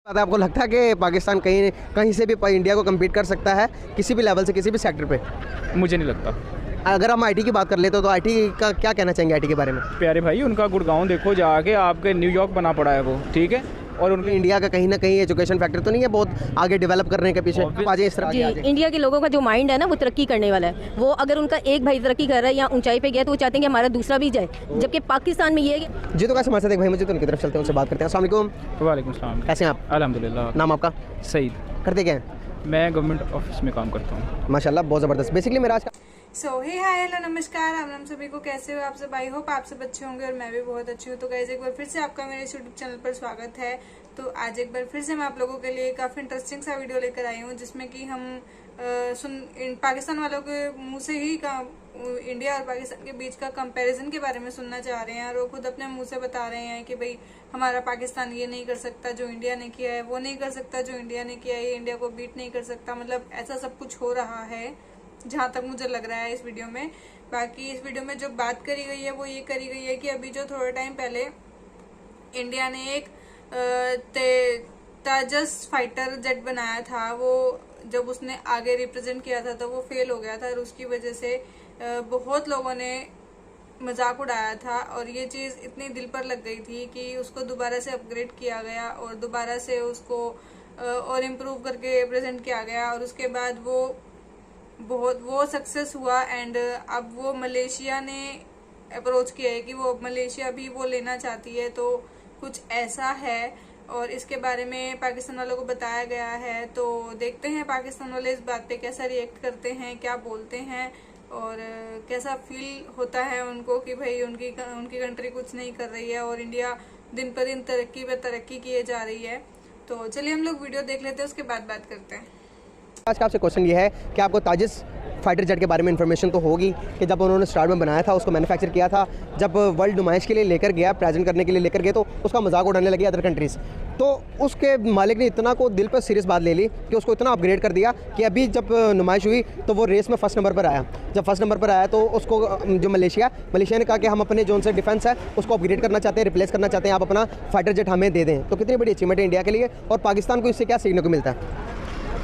आपको लगता है कि पाकिस्तान कहीं कहीं से भी इंडिया को कम्पीट कर सकता है किसी भी लेवल से किसी भी सेक्टर पे? मुझे नहीं लगता। अगर हम आईटी की बात कर लेते तो आईटी का क्या कहना चाहेंगे आईटी के बारे में? प्यारे भाई, उनका गुड़गांव देखो जाके, आपके न्यूयॉर्क बना पड़ा है वो, ठीक है। और उनके इंडिया का कहीं ना कहीं एजुकेशन फैक्टर तो नहीं है बहुत आगे डेवलप करने के पीछे? आ जाए इस तरफ जी, इंडिया के लोगों का जो माइंड है ना वो तरक्की करने वाला है। वो अगर उनका एक भाई तरक्की कर रहा है या ऊंचाई पे गया तो वो चाहते हैं कि हमारा दूसरा भी जाए, जबकि पाकिस्तान में ये है। जी तो कैसे हमारे साथ एक भाई मुझे तो उनकी तरफ चलते हैं, उनसे बात करते हैं। अस्सलाम वालेकुम। वालेकुम सलाम। कैसे हैं आप? अल्हम्दुलिल्लाह। नाम आपका? सईद। करते क्या हैं? मैं गवर्नमेंट ऑफिस में काम करता हूँ। माशाल्लाह, बहुत ज़बरदस्त। बेसिकली मेरा आज का हे हाय हेलो नमस्कार, हम सभी को कैसे हो आप सब? आई होप आप सब अच्छे होंगे और मैं भी बहुत अच्छी हूँ। तो गाइस, एक बार फिर से आपका मेरे यूट्यूब चैनल पर स्वागत है। तो आज एक बार फिर से मैं आप लोगों के लिए काफी इंटरेस्टिंग सा वीडियो लेकर आई हूँ, जिसमें कि हम पाकिस्तान वालों के मुंह से ही इंडिया और पाकिस्तान के बीच का कंपैरिजन के बारे में सुनना चाह रहे हैं। और वो खुद अपने मुंह से बता रहे हैं कि भाई हमारा पाकिस्तान ये नहीं कर सकता जो इंडिया ने किया है, वो नहीं कर सकता जो इंडिया ने किया है, ये इंडिया को बीट नहीं कर सकता। मतलब ऐसा सब कुछ हो रहा है जहाँ तक मुझे लग रहा है इस वीडियो में। बाकी इस वीडियो में जो बात करी गई है वो ये करी गई है कि अभी जो थोड़े टाइम पहले इंडिया ने एक तेजस फाइटर जेट बनाया था, वो जब उसने आगे रिप्रेजेंट किया था तो वो फेल हो गया था और उसकी वजह से बहुत लोगों ने मजाक उड़ाया था। और ये चीज़ इतनी दिल पर लग गई थी कि उसको दोबारा से अपग्रेड किया गया और दोबारा से उसको और इम्प्रूव करके प्रेजेंट किया गया। और उसके बाद वो सक्सेस हुआ एंड अब वो मलेशिया ने अप्रोच किया है कि वो मलेशिया भी वो लेना चाहती है। तो कुछ ऐसा है और इसके बारे में पाकिस्तान वालों को बताया गया है। तो देखते हैं पाकिस्तान वाले इस बात पे कैसा रिएक्ट करते हैं, क्या बोलते हैं और कैसा फील होता है उनको कि भाई उनकी कंट्री कुछ नहीं कर रही है और इंडिया दिन पर दिन तरक्की पे तरक्की किए जा रही है। तो चलिए हम लोग वीडियो देख लेते हैं, उसके बाद बात करते हैं। आज का आपसे क्वेश्चन ये है कि आपको ताजिस फाइटर जेट के बारे में इन्फॉर्मेशन तो होगी कि जब उन्होंने स्टार्ट में बनाया था, उसको मैन्युफैक्चर किया था, जब वर्ल्ड नुमाइश के लिए लेकर गया, प्रेजेंट करने के लिए लेकर गए तो उसका मजाक उड़ाने लगे अदर कंट्रीज़। तो उसके मालिक ने इतना को दिल पर सीरियस बात ले ली कि उसको इतना अपग्रेड कर दिया कि अभी जब नुमाइश हुई तो वो रेस में फर्स्ट नंबर पर आया। जब फर्स्ट नंबर पर आया तो उसको जो मलेशिया ने कहा कि हम अपने जोन से डिफेंस है उसको अपग्रेड करना चाहते हैं, रिप्लेस करना चाहते हैं, आप अपना फाइटर जेट हमें दे दें। तो कितनी बड़ी अचीवमेंट है इंडिया के लिए और पाकिस्तान को इससे क्या सीखने को मिलता है?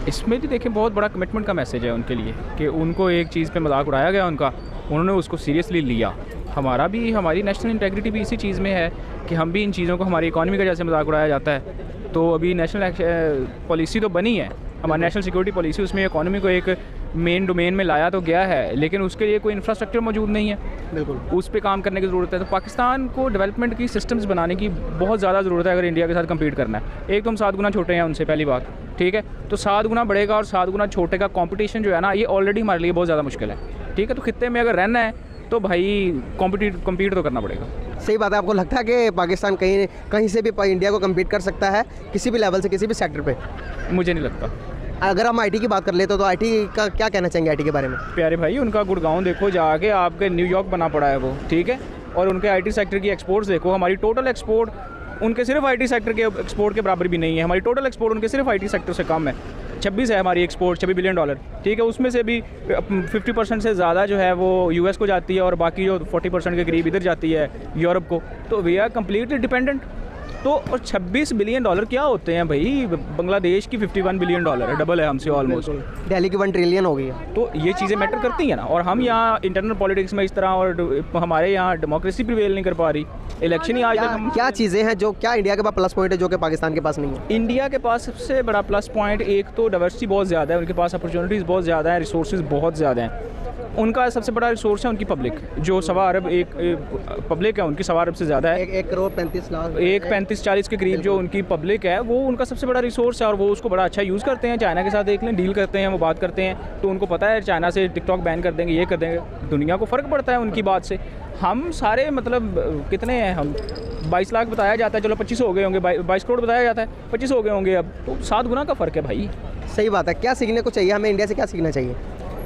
इसमें भी देखिए बहुत बड़ा कमिटमेंट का मैसेज है उनके लिए कि उनको एक चीज़ पे मजाक उड़ाया गया उनका, उन्होंने उसको सीरियसली लिया। हमारी नेशनल इंटेग्रिटी भी इसी चीज़ में है कि हम भी इन चीज़ों को, हमारी इकॉनमी का जैसे मजाक उड़ाया जाता है तो अभी नेशनल पॉलिसी तो बनी है, हमारी नेशनल सिक्योरिटी पॉलिसी, उसमें इकॉनमी को एक मेन डोमेन में लाया तो गया है, लेकिन उसके लिए कोई इंफ्रास्ट्रक्चर मौजूद नहीं है। बिल्कुल, उस पर काम करने की ज़रूरत है। तो पाकिस्तान को डेवलपमेंट की सिस्टम्स बनाने की बहुत ज़्यादा ज़रूरत है अगर इंडिया के साथ कम्पीट करना है। एक तो हम 7 गुना छोटे हैं उनसे, पहली बात, ठीक है। तो 7 गुना बढ़ेगा और 7 गुना छोटे का कंपटीशन जो है ना, ये ऑलरेडी हमारे लिए बहुत ज़्यादा मुश्किल है, ठीक है। तो खित्ते में अगर रहना है तो भाई कम्पीट तो करना पड़ेगा। सही बात है। आपको लगता है कि पाकिस्तान कहीं से भी इंडिया को कम्पीट कर सकता है किसी भी लेवल से किसी भी सेक्टर पे? मुझे नहीं लगता। अगर हम आईटी की बात कर लेते तो आईटी का क्या कहना चाहेंगे आईटी के बारे में? प्यारे भाई, उनका गुड़गांव देखो जाके, आपके न्यूयॉर्क बना पड़ा है वो, ठीक है। और उनके आईटी सेक्टर की एक्सपोर्ट्स देखो, हमारी टोटल एक्सपोर्ट उनके सिर्फ आईटी सेक्टर के एक्सपोर्ट के बराबर भी नहीं है। हमारी टोटल एक्सपोर्ट उनके सिर्फ आईटी सेक्टर से कम है। 26 है हमारी एक्सपोर्ट, $26 बिलियन, ठीक है। उसमें से भी 50% से ज़्यादा जो है वो यूएस को जाती है और बाकी जो 40% के करीब इधर जाती है यूरोप को। तो वी आर कम्प्लीटली डिपेंडेंट। तो और $26 बिलियन क्या होते हैं भाई? बांग्लादेश की $51 बिलियन है, डबल है हमसे ऑलमोस्ट। दिल्ली की 1 ट्रिलियन हो गई है। तो ये चीज़ें मैटर करती हैं ना। और हम यहाँ इंटरनल पॉलिटिक्स में इस तरह, और हमारे यहाँ डेमोक्रेसी प्रिवेल नहीं कर पा रही। इलेक्शन ही आज तक हम क्या चीज़ें हैं जो, क्या इंडिया के पास प्लस पॉइंट है जो कि पाकिस्तान के पास नहीं है? इंडिया के पास सबसे बड़ा प्लस पॉइंट, एक तो डाइवर्सिटी बहुत ज़्यादा है, उनके पास अपॉर्चुनिटीज़ बहुत ज़्यादा है, रिसोर्सेज बहुत ज़्यादा हैं। उनका सबसे बड़ा रिसोर्स है उनकी पब्लिक, जो 1.25 अरब एक पब्लिक है उनकी 1.25 अरब से ज़्यादा है। 1 करोड़ 35 लाख, 35-40 के करीब जो उनकी पब्लिक है, वो उनका सबसे बड़ा रिसोर्स है और वो उसको बड़ा अच्छा यूज़ करते हैं। चाइना के साथ देख लें, डील करते हैं, वो बात करते हैं, तो उनको पता है चाइना से टिकटॉक बैन कर देंगे, ये कर देंगे, दुनिया को फ़र्क पड़ता है उनकी बात से। हम सारे मतलब कितने हैं हम, 22 लाख बताया जाता है, चलो 25 हो गए होंगे, 22 करोड़ बताया जाता है, 25 हो गए होंगे अब, तो 7 गुना का फ़र्क है भाई। सही बात है। क्या सीखने को चाहिए हमें, इंडिया से क्या सीखना चाहिए?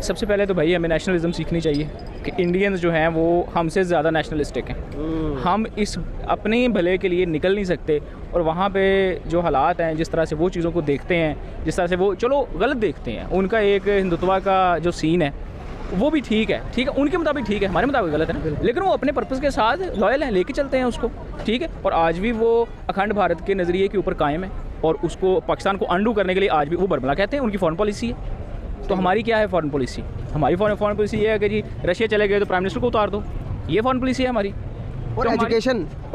सबसे पहले तो भाई हमें नेशनलिज्म सीखनी चाहिए कि इंडियंस जो हैं वो हमसे ज़्यादा नेशनलिस्टिक हैं। हम इस अपने भले के लिए निकल नहीं सकते और वहाँ पे जो हालात हैं, जिस तरह से वो चीज़ों को देखते हैं, जिस तरह से वो चलो गलत देखते हैं, उनका एक हिंदुत्व का जो सीन है वो भी ठीक है, उनके मुताबिक ठीक है, हमारे मुताबिक गलत है ना, लेकिन वो अपने पर्पज़ के साथ लॉयल हैं, लेके चलते हैं उसको, ठीक है। और आज भी वो अखंड भारत के नज़रिए के ऊपर कायम है, और उसको पाकिस्तान को अंडू करने के लिए आज भी वो बरमला कहते हैं, उनकी फॉरेन पॉलिसी है। तो हमारी क्या है फॉरेन पॉलिसी? हमारी फॉरेन पॉलिसी ये है कि जी रशिया चले गए तो प्राइम मिनिस्टर को उतार दो, ये फॉरेन पॉलिसी है हमारी। और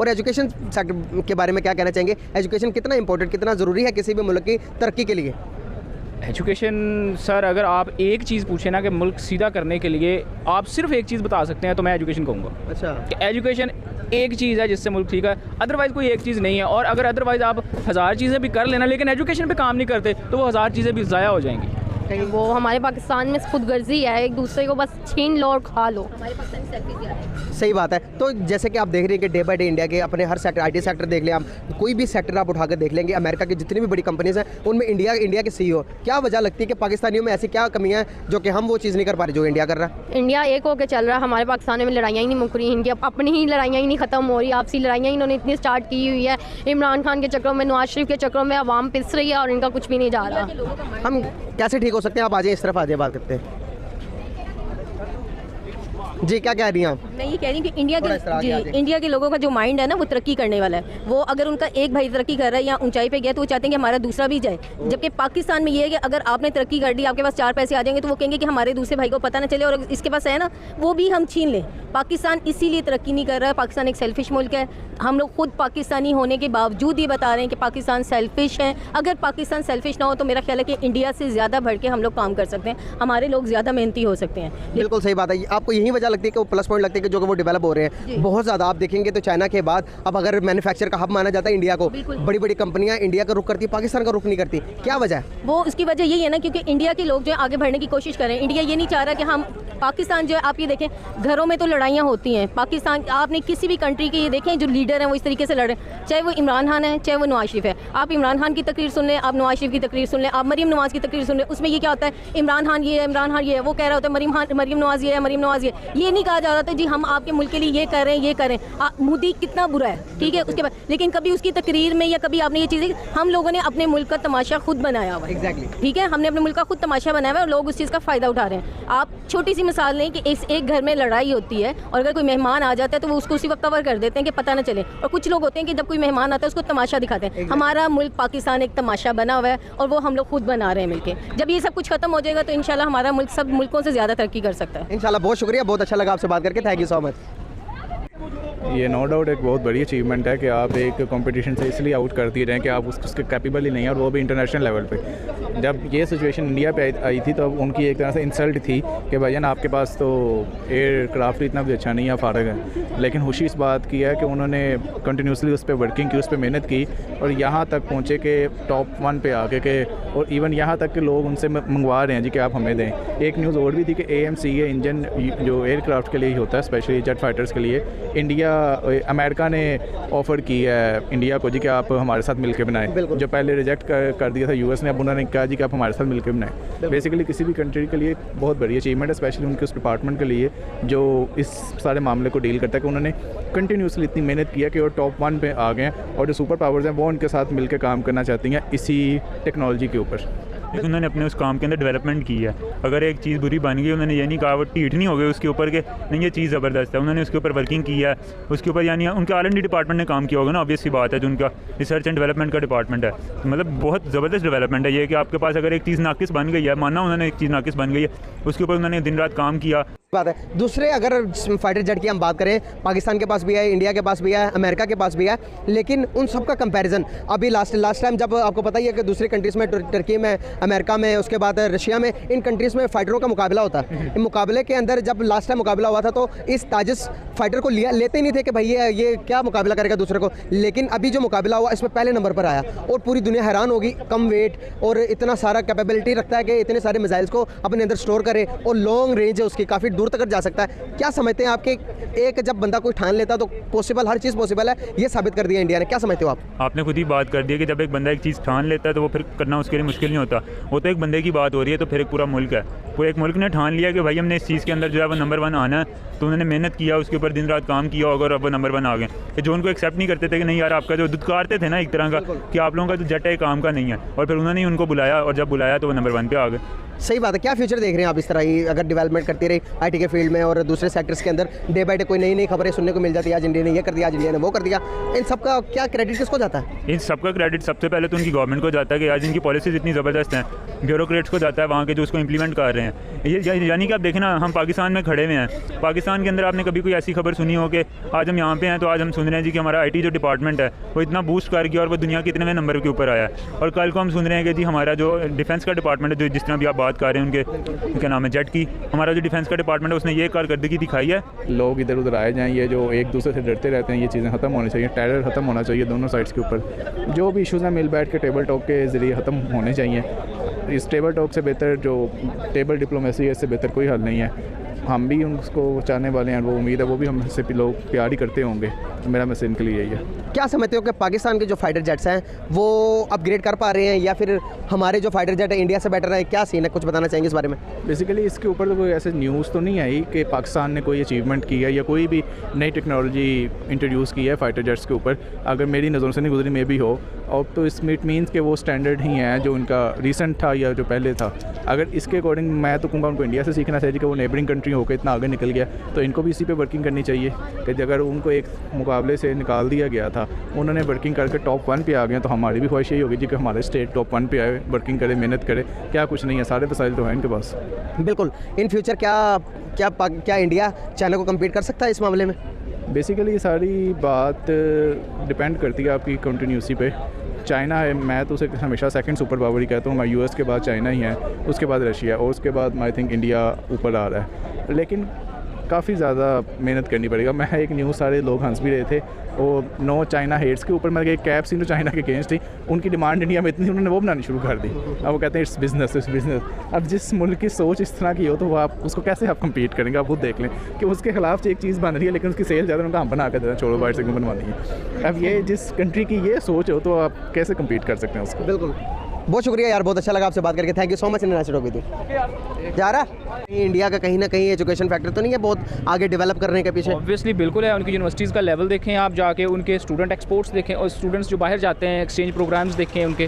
एजुकेशन सेक्टर के बारे में क्या कहना चाहेंगे? एजुकेशन कितना इंपॉर्टेंट, कितना ज़रूरी है किसी भी मुल्क की तरक्की के लिए? एजुकेशन सर, अगर आप एक चीज़ पूछे ना कि मुल्क सीधा करने के लिए आप सिर्फ एक चीज़ बता सकते हैं तो मैं एजुकेशन कहूँगा। अच्छा, कि एजुकेशन एक चीज़ है जिससे मुल्क ठीक है, अदरवाइज़ कोई एक चीज़ नहीं है। और अगर अदरवाइज़ आप 1000 चीज़ें भी कर लेना लेकिन एजुकेशन पे काम नहीं करते तो वो 1000 चीज़ें भी ज़ाया हो जाएंगी। वो हमारे पाकिस्तान में खुदगर्जी है, एक दूसरे को बस छीन लो और खा लो। सही बात है। तो जैसे कि आप देख रहे हैं कि डे बाय डे इंडिया के अपने हर सेक्टर, आईटी सेक्टर देख लें आप, कोई भी सेक्टर आप उठाकर देख लेंगे, अमेरिका की जितनी भी बड़ी कंपनीज हैं उनमें इंडिया के सीईओ। क्या वजह लगती है कि पाकिस्तानियों में ऐसी क्या कमियां हैं जो कि हम वो चीज़ नहीं कर पा रहे जो इंडिया कर रहा है? इंडिया एक होकर चल रहा है, हमारे पाकिस्तान में लड़ाइयाँ ही नहीं मुक रही, इनकी अपनी ही लड़ाइयाँ ही नहीं ख़त्म हो रही, आपसी लड़ाइयाँ इन्होंने इतनी स्टार्ट की हुई है। इमरान खान के चक्रों में, नवाज शरीफ के चक्रों में आवाम पिस रही है और इनका कुछ भी नहीं जा रहा। हम कैसे ठीक हो सकते हैं? आप आ जाइए इस तरफ, आ जाइए, बात करते हैं। जी, क्या कह रही हैं आप? मैं ये कह रही हूँ कि इंडिया के लोगों का जो माइंड है ना वो तरक्की करने वाला है। वो अगर उनका एक भाई तरक्की कर रहा है या ऊंचाई पे गया तो वो चाहते हैं कि हमारा दूसरा भी जाए। जबकि पाकिस्तान में ये है कि अगर आपने तरक्की कर दी, आपके पास 4 पैसे आ जाएंगे तो वो कहेंगे कि हमारे दूसरे भाई को पता ना चले और इसके पास है ना वो भी हम छीन लें। पाकिस्तान इसीलिए तरक्की नहीं कर रहा है। पाकिस्तान एक सेल्फिश मुल्क है। हम लोग खुद पाकिस्तानी होने के बावजूद ही बता रहे हैं कि पाकिस्तान सेल्फिश है। अगर पाकिस्तान सेल्फिश ना हो तो मेरा ख्याल है कि इंडिया से ज़्यादा बढ़ के हम लोग काम कर सकते हैं, हमारे लोग ज़्यादा मेहनती हो सकते हैं। बिल्कुल सही बात है। आपको यही वजह लगती है कि वो प्लस पॉइंट लगती है कि जो कि वो डेवलप हो रहे हैं बहुत ज़्यादा? आप देखेंगे तो चाइना के बाद अब अगर मैन्युफैक्चर का हब माना जाता है इंडिया को, बड़ी बड़ी कंपनियां इंडिया का रुख करती है, पाकिस्तान का रुख नहीं करती। क्या वजह है? वो उसकी वजह यही है ना क्योंकि इंडिया के लोग जो है आगे बढ़ने की कोशिश कर रहे हैं। इंडिया ये नहीं चाह रहा कि हम पाकिस्तान जो है, आप ये देखें घरों में तो लड़ाइयाँ होती हैं। पाकिस्तान आपने किसी भी कंट्री के ये देखें जो लीडर हैं वो इस तरीके से लड़ रहे हैं, चाहे वो इमरान खान है चाहे वो नवाज शरीफ है। आप इमरान खान की तकरीर सुन लें, आप नवाज शरीफ की तकरीर सुन लें, आप मरीम नवाज की तकरीर सुन लें, उसमें ये क्या होता है? इमरान खान ये है, इमरान खान ये है, वो कह रहा होता है मरीम नवाज ये है, मरीम नवाज ये नहीं कहा जा रहा था जी हम आपके मुल्क के लिए ये कर रहे हैं, ये करें। मोदी कितना बुरा है, ठीक है, उसके बाद लेकिन कभी उसकी तकरीर में या कभी आपने ये चीज़ें, हम लोगों ने अपने मुल्क का तमाशा खुद बनाया हुआ है। एग्जैक्टली, ठीक है, हमने अपने मुल्क का खुद तमाशा बनाया हुआ है और लोग उस चीज़ का फ़ायदा उठा रहे हैं। आप छोटी सी मिसाल लें कि एक घर में लड़ाई होती है और अगर कोई मेहमान आ जाता है तो वो उसको उसी वक्त कवर कर देते हैं कि पता ना चले। और कुछ लोग होते हैं कि जब कोई मेहमान आता है उसको तमाशा दिखाते हैं। हमारा मुल्क पाकिस्तान एक तमाशा बना हुआ है और वो हम लोग खुद बना रहे हैं मिलके। जब ये सब कुछ खत्म हो जाएगा तो इंशाल्लाह हमारा मुल्क सब मुल्कों से ज़्यादा तरक्की कर सकता है इंशाल्लाह। बहुत शुक्रिया, बहुत अच्छा लगा आपसे बात करके। Thank you so much. ये नो डाउट एक बहुत बड़ी अचीवमेंट है कि आप एक कंपटीशन से इसलिए आउट कर दिए रहे हैं कि आप उसके कैपेबल ही नहीं है, और वो भी इंटरनेशनल लेवल पे। जब ये सिचुएशन इंडिया पे आई थी तो उनकी एक तरह से इंसल्ट थी कि भैया आपके पास तो एयरक्राफ्ट इतना भी अच्छा नहीं है, फ़ारग है। लेकिन खुशी इस बात की है कि उन्होंने कंटिन्यूसली उस पर वर्किंग की, उस पर मेहनत की और यहाँ तक पहुँचे कि टॉप 1 पे आके के, और इवन यहाँ तक कि लोग उनसे मंगवा रहे हैं जी कि आप हमें दें। एक न्यूज़ और भी थी कि AMCA इंजन जो एयरक्राफ्ट के लिए ही होता है, स्पेशली जेट फाइटर्स के लिए, अमेरिका ने ऑफ़र की है इंडिया को जी कि आप हमारे साथ मिलकर बनाएं। जो पहले रिजेक्ट कर दिया था US ने, अब उन्होंने कहा जी कि आप हमारे साथ मिलकर बनाएं। बेसिकली किसी भी कंट्री के लिए बहुत बड़ी अचीवमेंट है, स्पेशली उनके उस डिपार्टमेंट के लिए जो इस सारे मामले को डील करता है, कि उन्होंने कंटिन्यूसली इतनी मेहनत किया कि वो टॉप 1 पे आ गए हैं और जो सुपर पावर्स हैं वो उनके साथ मिलकर काम करना चाहती हैं इसी टेक्नोलॉजी के ऊपर। उन्होंने अपने उस काम के अंदर डेवलपमेंट की है। अगर एक चीज़ बुरी बन गई, उन्होंने ये नहीं कहा वो टीठ नहीं हो गए उसके ऊपर के नहीं ये चीज़ ज़बरदस्त है, उन्होंने उसके ऊपर वर्किंग की है, उसके ऊपर यानी उनके R&D डिपार्टमेंट ने काम किया होगा ना, ऑब्वियस सी बात है, जो उनका रिसर्च एंड डेवलपमेंट का डिपार्टमेंट है। मतलब बहुत ज़बरदस्त डेवलपमेंट है ये कि आपके पास अगर एक चीज़ नाकिस बन गई है, माना उन्होंने एक चीज़ नाकिस बन गई है, उसके ऊपर उन्होंने दिन रात काम किया। बात है। दूसरे अगर फाइटर जेट की हम बात करें, पाकिस्तान के पास भी है, इंडिया के पास भी है, अमेरिका के पास भी है, लेकिन उन सब का कंपैरिजन अभी लास्ट टाइम जब आपको पता ही है कि दूसरी कंट्रीज़ में, टर्की में, अमेरिका में, उसके बाद रशिया में, इन कंट्रीज़ में फाइटरों का मुकाबला होता है। इन मुकाबले के अंदर जब लास्ट टाइम मुकाबला हुआ था तो इस ताजिस फाइटर को लेते ही नहीं थे कि भाई ये क्या मुकाबला करेगा दूसरे को, लेकिन अभी जो मुकाबला हुआ इसमें पहले नंबर पर आया और पूरी दुनिया हैरान होगी। कम वेट और इतना सारा कैपेबिलिटी रखता है कि इतने सारे मिसाइल्स को अपने अंदर स्टोर करे और लॉन्ग रेंज है उसकी, काफ़ी दूर तक जा सकता है। क्या समझते हैं आपके, एक जब बंदा कोई ठान लेता तो पॉसिबल, हर चीज़ पॉसिबल है, ये साबित कर दिया इंडिया ने। क्या समझते हो आप? आपने खुद ही बात कर दी कि जब एक बंदा एक चीज़ ठान लेता है तो वो फिर करना उसके लिए मुश्किल नहीं होता। वो तो एक बंदे की बात हो रही है, तो फिर एक पूरा मुल्क है, पूरे एक मुल्क ने ठान लिया कि भाई हमने इस चीज़ के अंदर जो है वो नंबर 1 आना है, तो उन्होंने मेहनत किया, उसके ऊपर दिन रात काम किया और अब वो नंबर 1 आ गए। कि जो उनको एक्सेप्ट नहीं करते थे कि नहीं यार आपका जो दुत्कारते थे ना एक तरह का कि आप लोगों का जो जट है काम का नहीं है, और फिर उन्होंने ही उनको बुलाया और जब बुलाया तो वो नंबर 1 पे आ गए। सही बात है। क्या फ्यूचर देख रहे हैं आप इस तरह ही अगर डेवलपमेंट करती रही आईटी के फील्ड में और दूसरे सेक्टर्स के अंदर डे बाय डे कोई नई नई खबरें सुनने को मिल जाती है, आज इंडिया ने ये कर दिया, आज इंडिया ने वो कर दिया, इन सब का क्या क्रेडिट किसको जाता है? इन सबका क्रेडिट सबसे पहले तो उनकी गवर्नमेंट को जाता है कि आज इनकी पॉलिसीज़ इतनी ज़बरदस्त हैं, ब्यूरोक्रेट्स को जाता है वहाँ के जो उसको इंप्लीमेंट कर रहे हैं। ये यानी कि आप देखें ना, हम पाकिस्तान में खड़े हुए हैं, पाकिस्तान के अंदर आपने कभी कोई ऐसी खबर सुनी हो कि आज हम यहाँ पे हैं तो आज हम सुन रहे हैं जी कि हमारा IT जो डिपार्टमेंट है वो इतना बूस्ट कर गया और वो दुनिया के इतने नंबर के ऊपर आया है। और कल को हम सुन रहे हैं कि जी हमारा जो डिफेंस का डिपार्टमेंट है, जो जिस तरह भी आप बात कर रहे हैं उनके क्या नाम है, जेट की, हमारा जो डिफेंस का डिपार्टमेंट है उसने ये कारकर्दगी दिखाई है। लोग इधर उधर आए जाएँ, ये जो एक दूसरे से डरते रहते हैं, ये चीज़ें ख़त्म होनी चाहिए, टेरर ख़त्म होना चाहिए दोनों साइड्स के ऊपर। जो भी इशूज़ हैं मिल बैठ के टेबल टॉक के ज़रिए ख़त्म होने चाहिए। इस टेबल टॉक से बेहतर जो टेबल डिप्लोमेसी है, इससे बेहतर कोई हल नहीं है। हम भी उनको चाहने वाले हैं, वो उम्मीद है वो भी हमसे लोग प्यार ही करते होंगे। तो मेरा मैसेज इनके लिए यही है। क्या समझते हो कि पाकिस्तान के जो फाइटर जेट्स हैं वो अपग्रेड कर पा रहे हैं या फिर हमारे जो फाइटर जेट है इंडिया से बेटर है? क्या सीन है, कुछ बताना चाहेंगे इस बारे में? बेसिकली इसके ऊपर तो कोई ऐसे न्यूज़ तो नहीं आई कि पाकिस्तान ने कोई अचीवमेंट की है या कोई भी नई टेक्नोलॉजी इंट्रोड्यूस की है फाइटर जेट्स के ऊपर। अगर मेरी नज़रों से नहीं गुजरी में भी हो, और तो इसमें इट मीन्स कि वो स्टैंडर्ड ही है जो उनका रिसेंट था या जो पहले था। अगर इसके अकॉर्डिंग मैं तो कहूँगा उनको इंडिया से सीखना चाहिए कि वो नेबरिंग कंट्री होकर इतना आगे निकल गया, तो इनको भी इसी पे वर्किंग करनी चाहिए कि अगर उनको एक मुकाबले से निकाल दिया गया था, उन्होंने वर्किंग करके टॉप 1 पे आ गए, तो हमारी भी ख्वाहिश यही होगी जी कि हमारे स्टेट टॉप 1 पे आए, वर्किंग करे, मेहनत करे। क्या कुछ नहीं है, सारे वसाइल तो हैं इनके पास। बिल्कुल। इन फ्यूचर क्या इंडिया चाइना को कम्पीट कर सकता है इस मामले में? बेसिकली सारी बात डिपेंड करती है आपकी कंटिन्यूसी पे। चाइना है, मैं तो उसे हमेशा सेकंड सुपर पावर ही कहता हूँ। मैं US के बाद चाइना ही है, उसके बाद रशिया, और उसके बाद आई थिंक इंडिया ऊपर आ रहा है। लेकिन काफ़ी ज़्यादा मेहनत करनी पड़ेगा। मैं एक न्यूज़ सारे लोग हंस भी रहे थे, वो नो चाइना हेट्स के ऊपर, मतलब एक कैब सिंह जो चाइना के अगेंस्ट थी, उनकी डिमांड इंडिया में इतनी, उन्होंने वो बनानी शुरू कर दी। अब वो कहते हैं इट्स बिजनेस। अब जिस मुल्क की सोच इस तरह की हो तो वो आप उसको कैसे आप कम्पीट करेंगे? आप खुद देख लें कि उसके खिलाफ एक चीज़ बन रही है लेकिन उसकी सेल ज़्यादा, उनका हम बना कर देना, छोड़ो बाहर से क्यों बनवानी है। अब ये जिस कंट्री की ये सोच हो तो आप कैसे कम्पीट कर सकते हैं उसको? बिल्कुल। बहुत शुक्रिया यार, बहुत अच्छा लगा आपसे बात करके। Thank you so much. जा रहा इंडिया का कहीं ना कहीं एजुकेशन फैक्टर तो नहीं है बहुत आगे डेवलप करने के पीछे? ऑब्वियसली बिल्कुल है। उनकी यूनिवर्सिटीज़ का लेवल देखें आप जाके, उनके स्टूडेंट एक्सपोर्ट्स देखें और स्टूडेंट्स जो बाहर जाते हैं एक्सचेंज प्रोग्राम्स देखें उनके,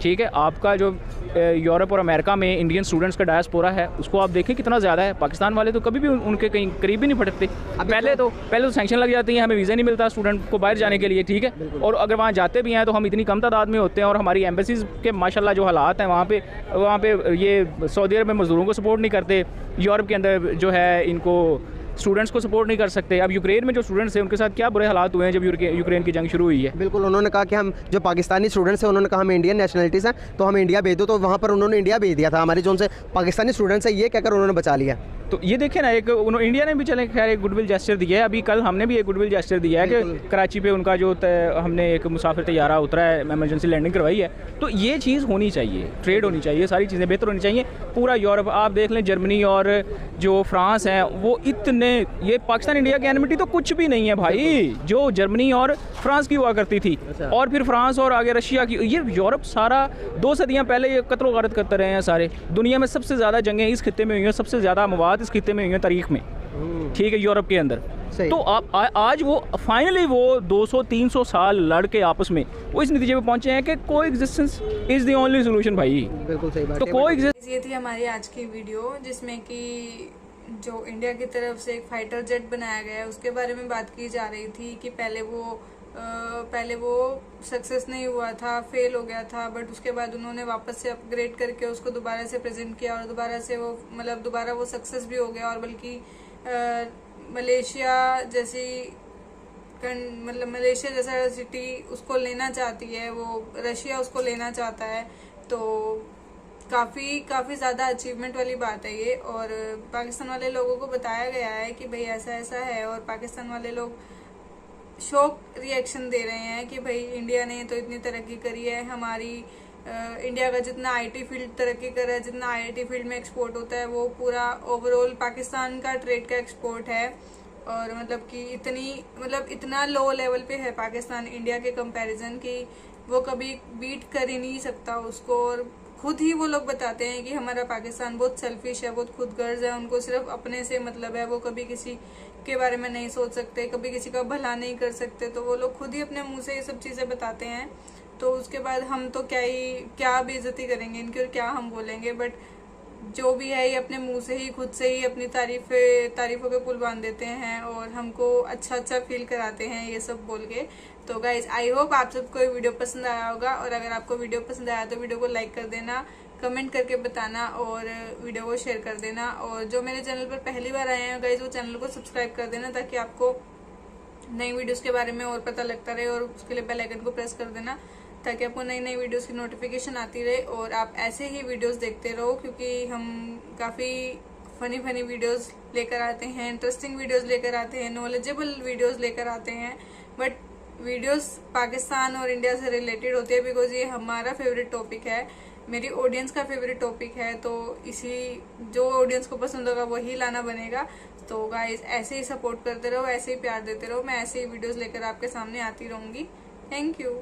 ठीक है। आपका जो यूरोप और अमेरिका में इंडियन स्टूडेंट्स का डायस्पोरा है उसको आप देखें कितना ज़्यादा है। पाकिस्तान वाले तो कभी भी उनके कहीं करीब ही नहीं फटकते। पहले तो सैंक्शन लग जाती है, हमें वीज़ा नहीं मिलता स्टूडेंट को बाहर जाने के लिए, ठीक है। और अगर वहाँ जाते भी हैं तो हम इतनी कम तादाद में होते हैं, और हमारी एम्बेसीज़ के माशाल्लाह जो हालात हैं वहाँ पे ये सऊदी अरब में मज़दूरों को सपोर्ट नहीं करते, यूरोप के अंदर जो है इनको स्टूडेंट्स को सपोर्ट नहीं कर सकते। अब यूक्रेन में जो स्टूडेंट्स हैं उनके साथ क्या बुरे हालात हुए हैं जब यूक्रेन की जंग शुरू हुई है। बिल्कुल। उन्होंने कहा कि हम जो पाकिस्तानी स्टूडेंट्स हैं, उन्होंने कहा हम इंडियन नेशनलिटीज़ हैं तो हमें इंडिया भेज दो, तो वहाँ पर उन्होंने इंडिया भेज दिया था। हमारे जो उनसे पाकिस्तानी स्टूडेंट्स हैं ये कहकर उन्होंने बचा लिया। तो ये देखें ना, इंडिया ने भी चले खैर एक गुडविल जेस्चर दिया है। अभी कल हमने भी एक गुडविल जेस्चर दिया है कि कराची पे उनका जो हमने एक मुसाफिर तैयारा उतरा है, एमरजेंसी लैंडिंग करवाई है। तो ये चीज़ होनी चाहिए, ट्रेड होनी चाहिए, सारी चीज़ें बेहतर होनी चाहिए। पूरा यूरोप आप देख लें, जर्मनी और जो फ्रांस है वो इतने, ये पाकिस्तान इंडिया की एनिमिटी तो कुछ भी नहीं है भाई, जो जर्मनी और फ्रांस की हुआ करती थी। और फिर फ्रांस और आगे रशिया की, ये यूरोप सारा 2 सदियाँ पहले ये कत्ल गारत करते रहे हैं सारे। दुनिया में सबसे ज़्यादा जंगें इस खित्ते में हुई हैं, सबसे ज़्यादा मवाद इस खित्ते में हुई हैं तारीख में, ठीक है, यूरोप के अंदर। तो आज वो फाइनली वो 200-300 साल लड़ के आपस में वो इस नतीजे पे पहुंचे हैं कि को existence is the only solution भाई। बिल्कुल सही बात। तो को एग्जिस्ट, ये थी हमारी आज की वीडियो जिसमें कि जो इंडिया की तरफ से एक फाइटर जेट बनाया गया है उसके बारे में बात की जा रही थी कि पहले वो सक्सेस नहीं हुआ था, फेल हो गया था, बट उसके बाद उन्होंने वापस से अपग्रेड करके उसको दोबारा से प्रेजेंट किया और दोबारा वो सक्सेस भी हो गया। और बल्कि मलेशिया जैसा सिटी उसको लेना चाहती है, वो रशिया उसको लेना चाहता है। तो काफ़ी ज़्यादा अचीवमेंट वाली बात है ये। और पाकिस्तान वाले लोगों को बताया गया है कि भाई ऐसा है, और पाकिस्तान वाले लोग शॉक रिएक्शन दे रहे हैं कि भाई इंडिया ने तो इतनी तरक्की करी है, हमारी इंडिया का जितना IT फील्ड तरक्की कर रहा है, जितना IT फील्ड में एक्सपोर्ट होता है वो पूरा ओवरऑल पाकिस्तान का ट्रेड का एक्सपोर्ट है। और मतलब कि इतना लो लेवल पे है पाकिस्तान इंडिया के कंपैरिजन कि वो कभी बीट कर ही नहीं सकता उसको। और खुद ही वो लोग बताते हैं कि हमारा पाकिस्तान बहुत सेल्फिश है, बहुत खुदगर्ज है, उनको सिर्फ अपने से मतलब है, वो कभी किसी के बारे में नहीं सोच सकते, कभी किसी का भला नहीं कर सकते। तो वो लोग खुद ही अपने मुंह से ये सब चीज़ें बताते हैं। तो उसके बाद हम तो क्या बेइज्जती करेंगे इनकी और क्या हम बोलेंगे। बट जो भी है ये अपने मुंह से ही खुद से ही अपनी तारीफों के पुल बांध देते हैं और हमको अच्छा फील कराते हैं ये सब बोल के। तो गाइज आई होप आप सबको ये वीडियो पसंद आया होगा, और अगर आपको वीडियो पसंद आया तो वीडियो को लाइक कर देना, कमेंट करके बताना और वीडियो को शेयर कर देना। और जो मेरे चैनल पर पहली बार आए हैं गाइज वो चैनल को सब्सक्राइब कर देना ताकि आपको नई वीडियोस के बारे में और पता लगता रहे, और उसके लिए बेल आइकन को प्रेस कर देना ताकि आपको नई वीडियोस की नोटिफिकेशन आती रहे और आप ऐसे ही वीडियोस देखते रहो, क्योंकि हम काफ़ी फनी वीडियोस लेकर आते हैं, इंटरेस्टिंग वीडियोस लेकर आते हैं, नॉलेजेबल वीडियोस लेकर आते हैं। बट वीडियोस पाकिस्तान और इंडिया से रिलेटेड होती है बिकॉज ये हमारा फेवरेट टॉपिक है, मेरी ऑडियंस का फेवरेट टॉपिक है, तो इसी जो ऑडियंस को पसंद होगा वही लाना बनेगा। तो गाइज ऐसे ही सपोर्ट करते रहो, ऐसे ही प्यार देते रहो, मैं ऐसे ही वीडियोस लेकर आपके सामने आती रहूँगी। Thank you.